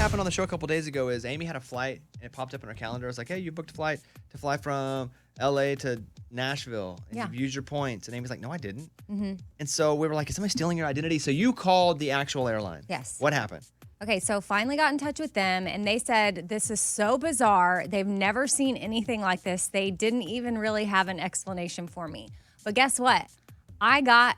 happened on the show a couple days ago is Amy had a flight, and it popped up on her calendar. It was like, hey, you booked a flight to fly from L.A. to Nashville, and you've used your points. And Amy's like, no, I didn't. Mm-hmm. And so we were like, is somebody stealing your identity? So you called the actual airline. Yes. What happened? Okay, so finally got in touch with them, and they said this is so bizarre. They've never seen anything like this. They didn't even really have an explanation for me. But guess what? I got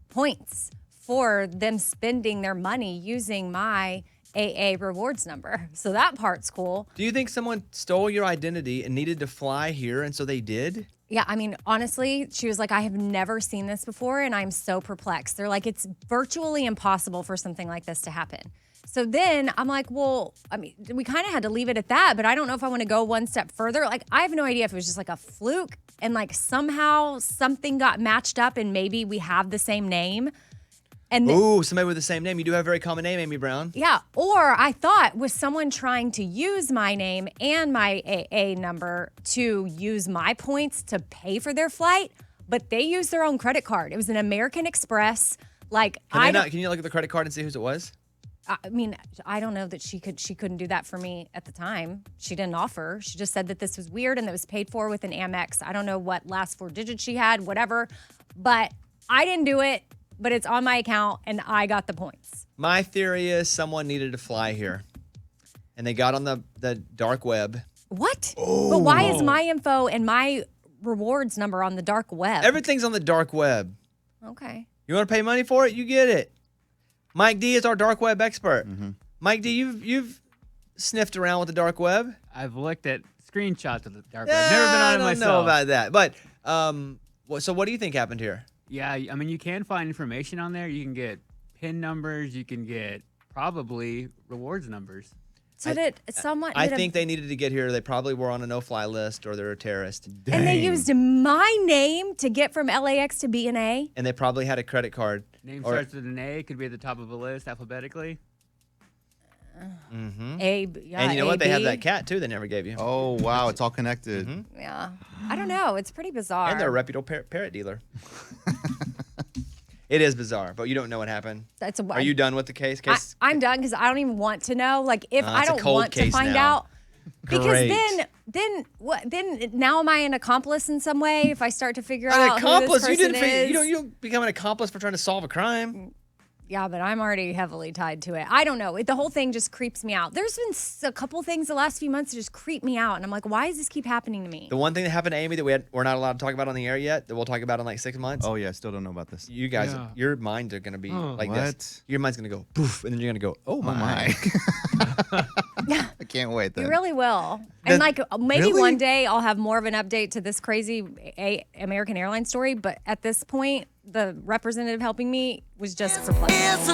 points for them spending their money using my AA rewards number. So that part's cool. Do you think someone stole your identity and needed to fly here, and so they did? Yeah, I mean, honestly, she was like, I have never seen this before, and I'm so perplexed. They're like, it's virtually impossible for something like this to happen. So then I'm like, well, I mean, we kind of had to leave it at that, but I don't know if I want to go one step further. Like, I have no idea if it was just like a fluke and like somehow something got matched up and maybe we have the same name. And Ooh, somebody with the same name. You do have a very common name, Amy Brown. Yeah, or I thought was someone trying to use my name and my AA number to use my points to pay for their flight, but they used their own credit card. It was an American Express. Like, Can you look at the credit card and see whose it was? I mean, I don't know that she couldn't do that for me at the time. She didn't offer. She just said that this was weird and that it was paid for with an Amex. I don't know what last 4 digits she had, whatever. But I didn't do it, but it's on my account and I got the points. My theory is someone needed to fly here and they got on the dark web. What? Oh. But why is my info and my rewards number on the dark web? Everything's on the dark web. Okay. You want to pay money for it? You get it. Mike D is our dark web expert. Mm-hmm. Mike D, you've sniffed around with the dark web. I've looked at screenshots of the dark web. Never been on it myself. I don't know about that. But so what do you think happened here? Yeah, I mean, you can find information on there. You can get PIN numbers. You can get probably rewards numbers. So I think they needed to get here. They probably were on a no-fly list or they're a terrorist. Dang. And they used my name to get from LAX to B&A. And they probably had a credit card. Name starts with an A. Could be at the top of a list alphabetically. Mm-hmm. Yeah, and you know what? AB. They have that cat, too, they never gave you. Oh, wow. It's all connected. Mm-hmm. Yeah. I don't know. It's pretty bizarre. And they're a reputable parrot dealer. It is bizarre, but you don't know what happened. Are you done with the case? I'm done because I don't even want to know. Like, if I don't want to find out. Because then what? Then now am I an accomplice in some way? If I start to figure out who this person is, you don't become an accomplice for trying to solve a crime. Yeah, but I'm already heavily tied to it. I don't know. The whole thing just creeps me out. There's been a couple things the last few months that just creep me out, and I'm like, why does this keep happening to me? The one thing that happened to Amy that we're not allowed to talk about on the air yet, that we'll talk about in like 6 months. Oh yeah, still don't know about this. You guys, your minds are gonna be like what? this. Your mind's gonna go poof, and then you're gonna go, oh my. I can't wait. Then. You really will. And like maybe one day I'll have more of an update to this crazy American Airlines story. But at this point, the representative helping me was just perplexed.